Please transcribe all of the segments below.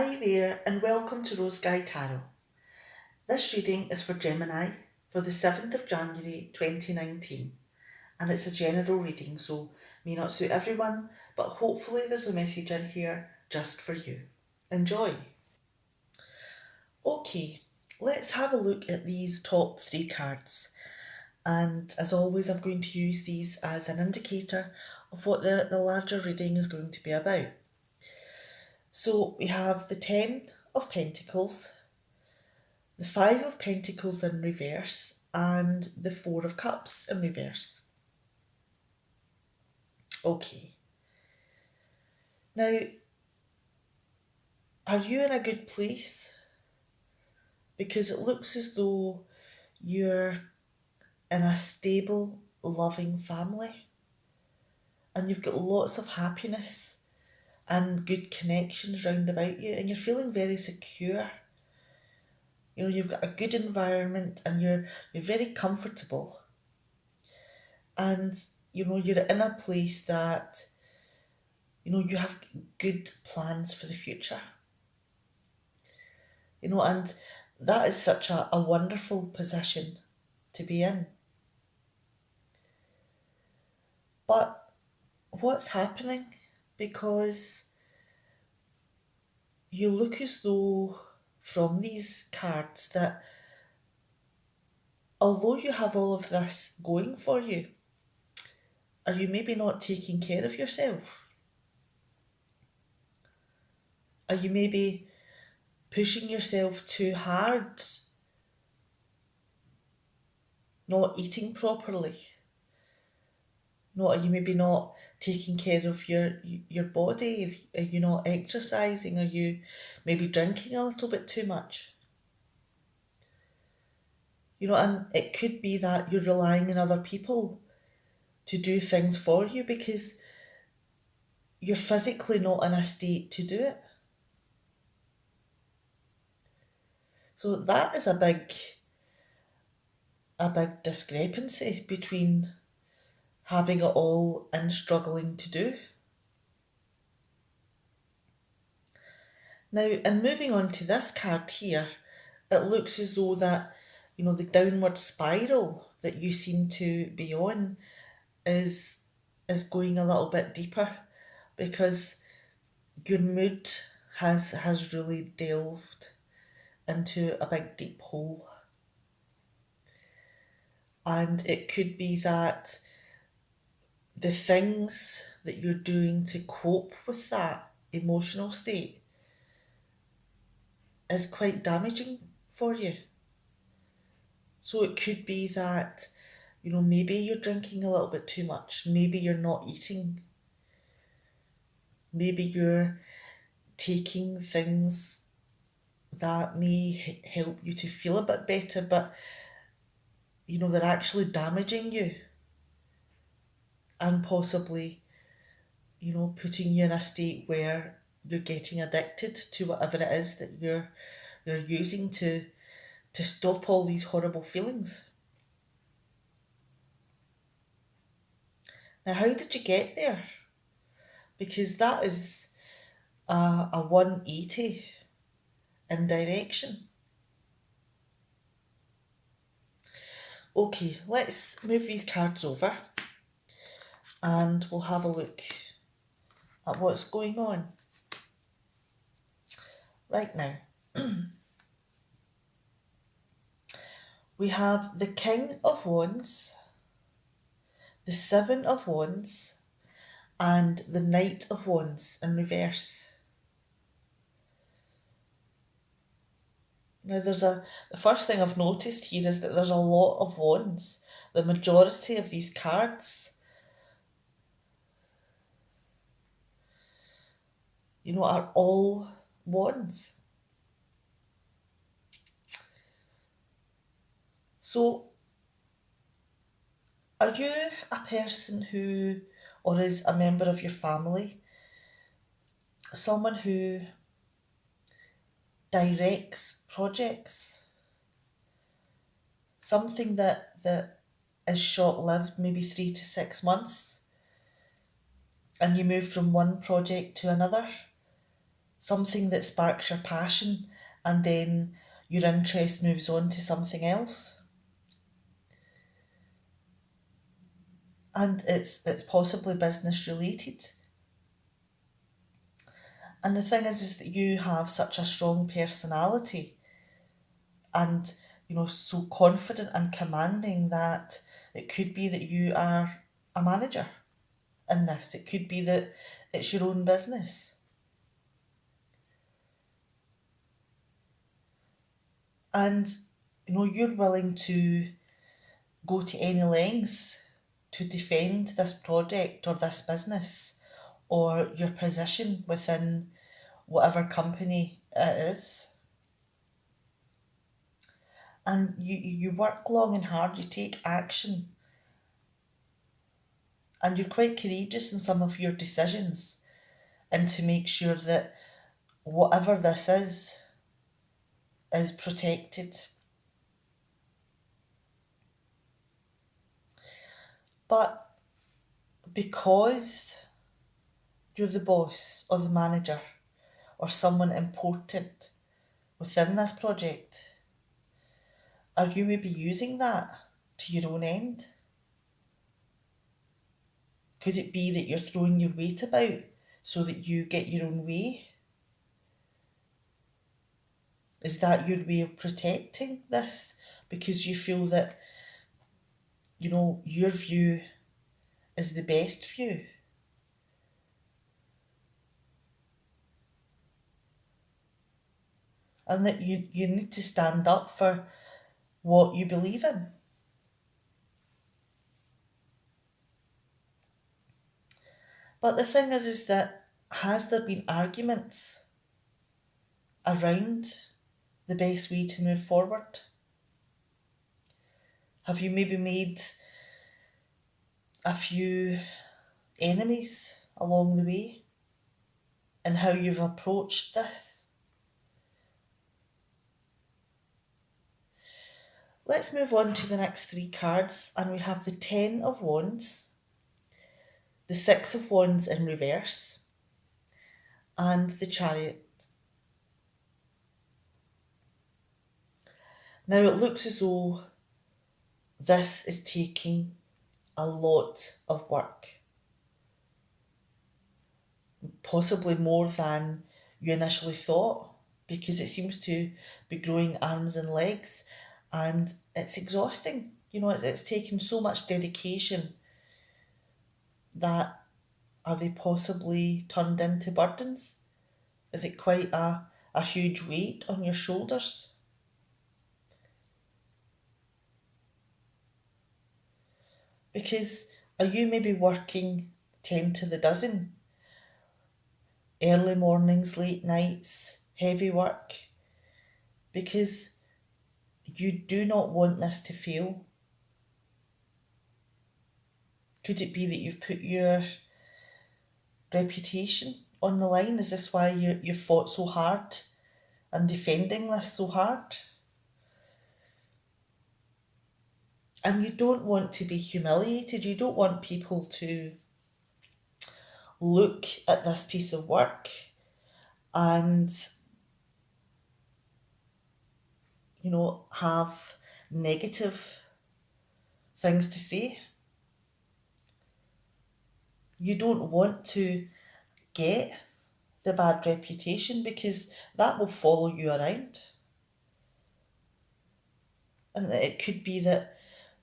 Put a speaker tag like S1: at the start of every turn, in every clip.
S1: Hi there, and welcome to Rose Sky Tarot. This reading is for Gemini for the 7th of January 2019, and it's a general reading, so may not suit everyone, but hopefully there's a message in here just for you. Enjoy! Okay, let's have a look at these top three cards, and as always, I'm going to use these as an indicator of what the larger reading is going to be about. So we have the Ten of Pentacles, the Five of Pentacles in reverse, and the Four of Cups in reverse. Okay. Now, are you in a good place? Because it looks as though you're in a stable, loving family, and you've got lots of happiness and good connections round about you, and you're feeling very secure. You know, you've got a good environment and you're very comfortable. And you know, you're in a place that, you know, you have good plans for the future. You know, and that is such a wonderful position to be in. But what's happening? Because you look as though from these cards that although you have all of this going for you, are you maybe not taking care of yourself? Are you maybe pushing yourself too hard? Not eating properly? No, are you maybe not taking care of your body? Are you not exercising? Are you maybe drinking a little bit too much? You know, and it could be that you're relying on other people to do things for you because you're physically not in a state to do it. So that is a big discrepancy between having it all and struggling to do. Now, and moving on to this card here, it looks as though that, you know, the downward spiral that you seem to be on is going a little bit deeper because your mood has really delved into a big deep hole. And it could be that the things that you're doing to cope with that emotional state is quite damaging for you. So it could be that, you know, maybe you're drinking a little bit too much, maybe you're not eating, maybe you're taking things that may help you to feel a bit better, but you know, they're actually damaging you and possibly, you know, putting you in a state where you're getting addicted to whatever it is that you're using to stop all these horrible feelings. Now, how did you get there? Because that is a 180 in direction. Okay, let's move these cards over and we'll have a look at what's going on right now. We have the King of Wands, the Seven of Wands, and the Knight of Wands in reverse. Now the first thing I've noticed here is that there's a lot of wands. The majority of these cards, you know, are all wands. So, are you a person who, or is a member of your family, someone who directs projects? Something that is short-lived, maybe 3 to 6 months, and you move from one project to another. something that sparks your passion, and then your interest moves on to something else. And it's possibly business related. And the thing is that you have such a strong personality and, so confident and commanding that it could be that you are a manager in this. It could be that it's your own business. And, you're willing to go to any lengths to defend this project or this business or your position within whatever company it is. And you work long and hard, you take action, and you're quite courageous in some of your decisions, and to make sure that whatever this is protected. But because you're the boss or the manager or someone important within this project, are you maybe using that to your own end? Could it be that you're throwing your weight about so that you get your own way? Is that your way of protecting this? Because you feel that, your view is the best view? And that you need to stand up for what you believe in. But the thing is that has there been arguments around the best way to move forward? Have you maybe made a few enemies along the way in how you've approached this? Let's move on to the next three cards, and we have the Ten of Wands, the Six of Wands in reverse, and the Chariot. Now it looks as though this is taking a lot of work, possibly more than you initially thought, because it seems to be growing arms and legs, and it's exhausting. It's taken so much dedication that, are they possibly turned into burdens? Is it quite a huge weight on your shoulders? Because are you maybe working 10 to the dozen? Early mornings, late nights, heavy work? Because you do not want this to fail. Could it be that you've put your reputation on the line? Is this why you've fought so hard and defending this so hard? And you don't want to be humiliated. You don't want people to look at this piece of work and, have negative things to say. You don't want to get the bad reputation, because that will follow you around. And it could be that,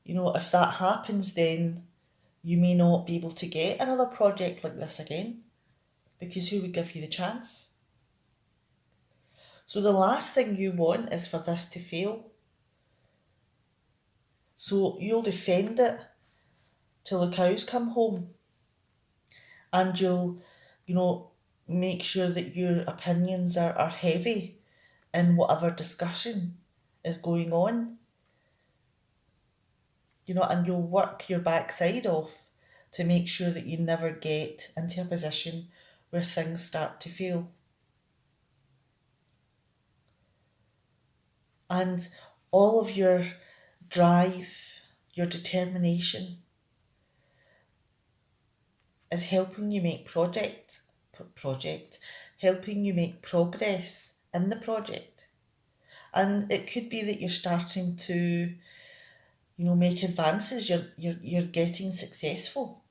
S1: if that happens, then you may not be able to get another project like this again, because who would give you the chance? So the last thing you want is for this to fail. So you'll defend it till the cows come home, and you'll, make sure that your opinions are heavy in whatever discussion is going on. And you'll work your backside off to make sure that you never get into a position where things start to fail. And all of your drive, your determination is helping you make helping you make progress in the project. And it could be that you're starting to, make advances, you're getting successful,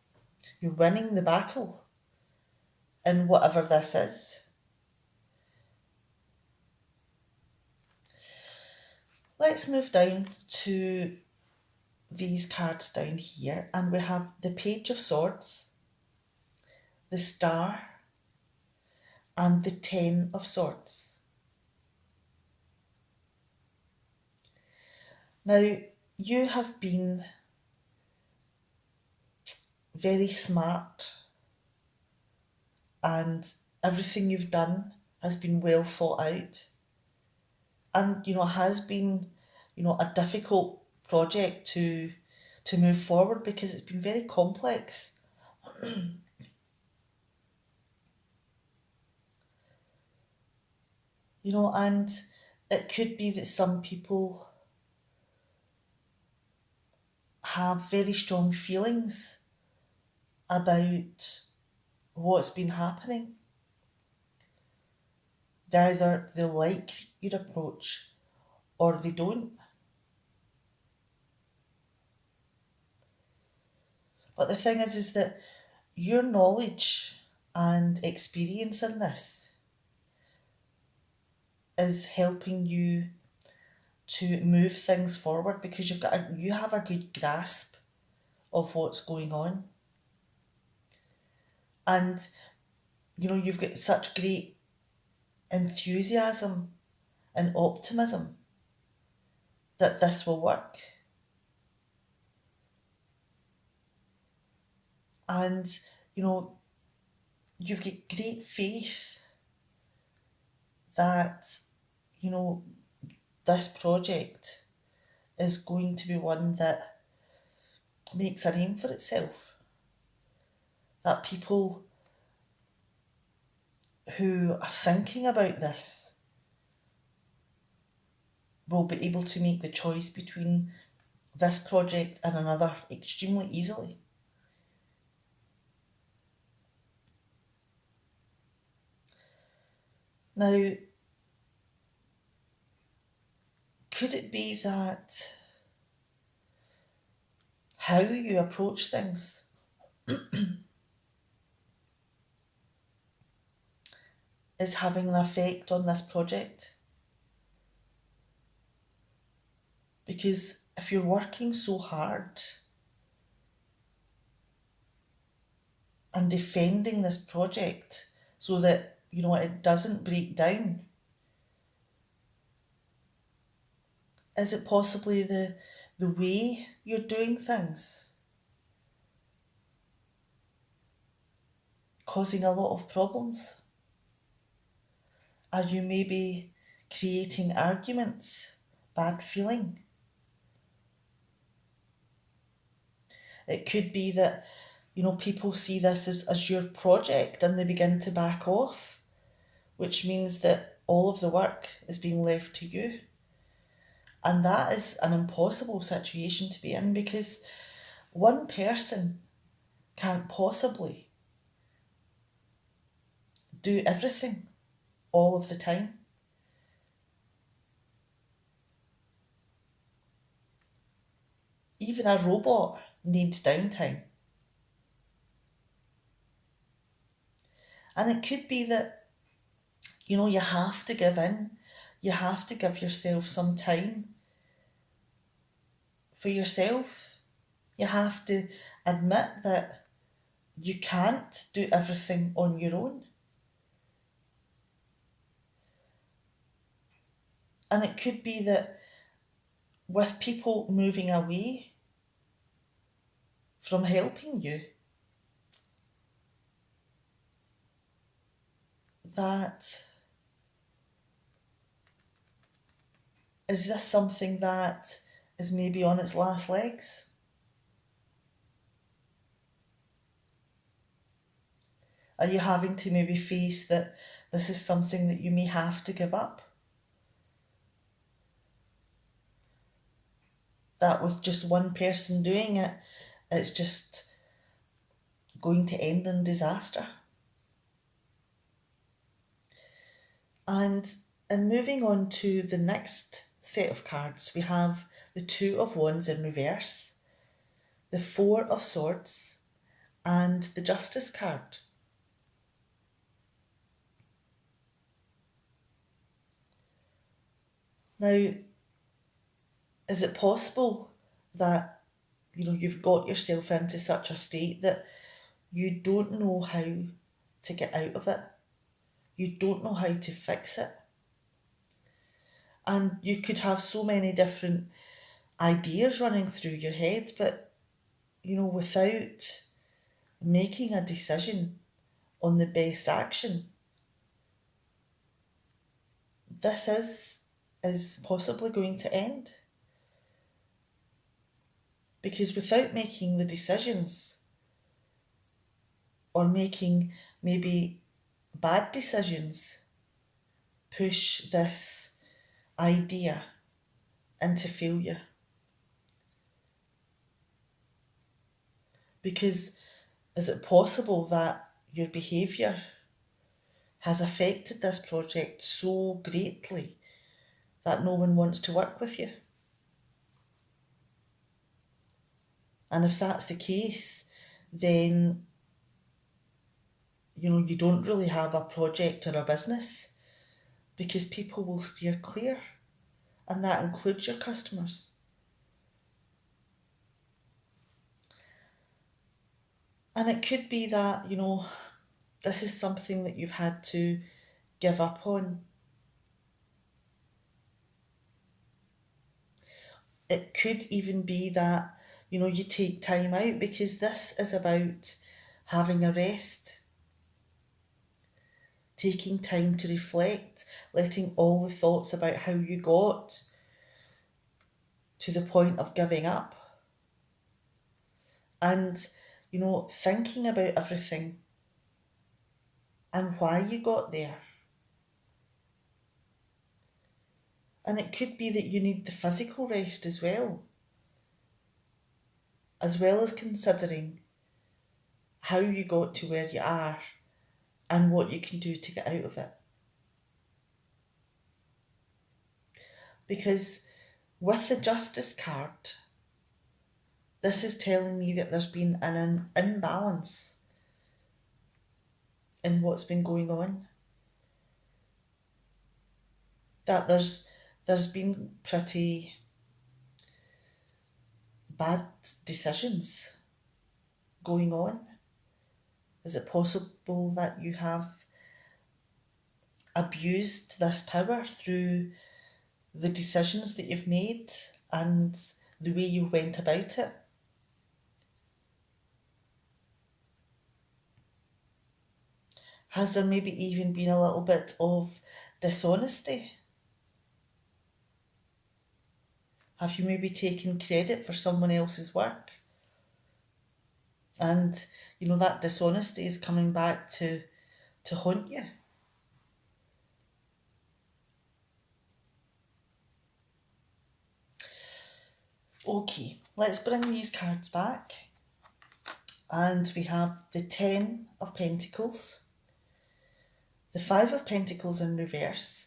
S1: you're winning the battle in whatever this is. Let's move down to these cards down here, and we have the Page of Swords, the Star, and the Ten of Swords. Now, you have been very smart, and everything you've done has been well thought out, and has been a difficult project to move forward because it's been very complex. And it could be that some people have very strong feelings about what's been happening. Either they like your approach or they don't. But the thing is that your knowledge and experience in this is helping you to move things forward because you have a good grasp of what's going on. And you've got such great enthusiasm and optimism that this will work. And you've got great faith that this project is going to be one that makes a name for itself, that people who are thinking about this will be able to make the choice between this project and another extremely easily. Now, could it be that how you approach things is having an effect on this project? Because if you're working so hard and defending this project so that it doesn't break down, is it possibly the way you're doing things causing a lot of problems? Are you maybe creating arguments, bad feeling? It could be that people see this as your project and they begin to back off, which means that all of the work is being left to you. And that is an impossible situation to be in because one person can't possibly do everything all of the time. Even a robot needs downtime. And it could be that, you have to give in. You have to give yourself some time for yourself. You have to admit that you can't do everything on your own. And it could be that with people moving away from helping you, that is this something that is maybe on its last legs? Are you having to maybe face that this is something that you may have to give up? That with just one person doing it, it's just going to end in disaster? And moving on to the next set of cards, we have the Two of Wands in reverse, the Four of Swords, and the Justice card. Now, is it possible that you've got yourself into such a state that you don't know how to get out of it? You don't know how to fix it. And you could have so many different ideas running through your head, but without making a decision on the best action, this is possibly going to end. Because without making the decisions, or making maybe bad decisions, push this idea into failure. Because is it possible that your behaviour has affected this project so greatly that no one wants to work with you? And if that's the case, then you don't really have a project or a business, because people will steer clear, and that includes your customers. And it could be that, this is something that you've had to give up on. It could even be that, you take time out, because this is about having a rest, taking time to reflect, letting all the thoughts about how you got to the point of giving up, and, thinking about everything and why you got there. And it could be that you need the physical rest as well as considering how you got to where you are and what you can do to get out of it. Because with the Justice card, this is telling me that there's been an imbalance in what's been going on. That there's been pretty bad decisions going on. Is it possible that you have abused this power through the decisions that you've made and the way you went about it? Has there maybe even been a little bit of dishonesty? Have you maybe taken credit for someone else's work? And, that dishonesty is coming back to haunt you. Okay, let's bring these cards back. And we have the Ten of Pentacles, the Five of Pentacles in reverse,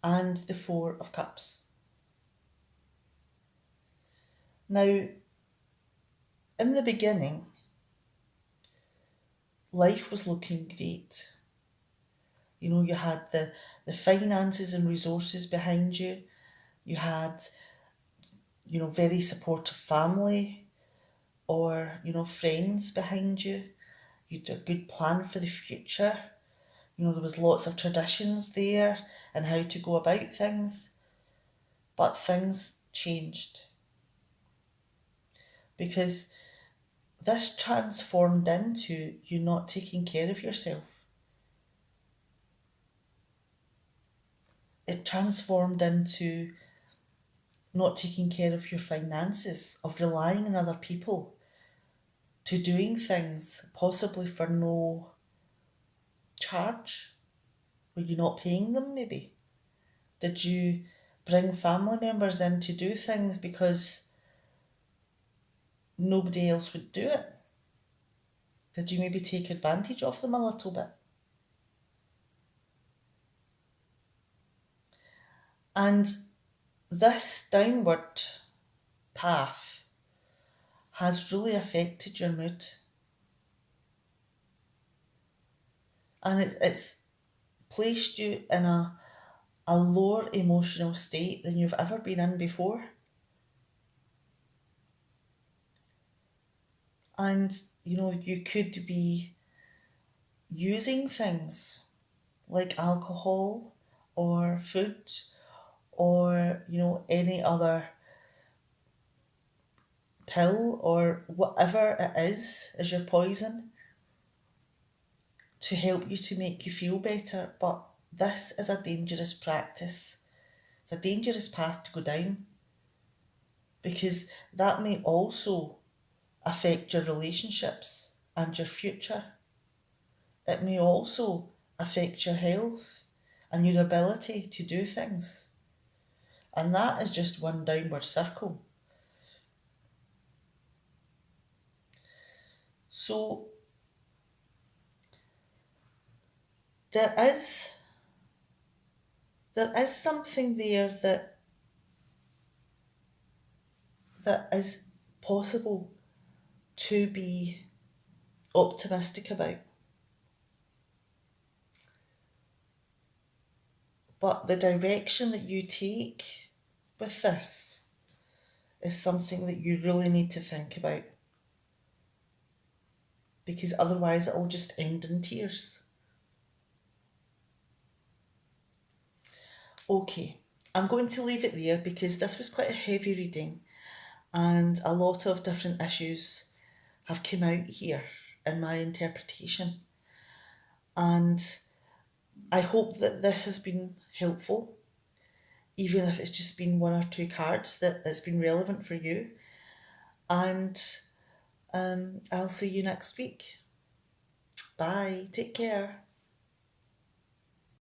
S1: and the Four of Cups. Now, in the beginning, life was looking great. You had the finances and resources behind you. You had, very supportive family or, friends behind you. You had a good plan for the future. There was lots of traditions there and how to go about things. But things changed. Because this transformed into you not taking care of yourself. It transformed into not taking care of your finances, of relying on other people, to doing things possibly for no charge. Were you not paying them maybe? Did you bring family members in to do things because nobody else would do it? Did you maybe take advantage of them a little bit? And this downward path has really affected your mood. And it's placed you in a lower emotional state than you've ever been in before. And, you could be using things like alcohol or food or, any other pill or whatever it is as your poison to help you to make you feel better. But this is a dangerous practice. It's a dangerous path to go down because that may also affect your relationships and your future. It may also affect your health and your ability to do things. And that is just one downward circle. So there is something there that is possible to be optimistic about. But the direction that you take with this is something that you really need to think about. Because otherwise it'll just end in tears. Okay, I'm going to leave it there because this was quite a heavy reading and a lot of different issues have come out here in my interpretation. And I hope that this has been helpful, even if it's just been one or two cards that has been relevant for you. And I'll see you next week. Bye. Take care.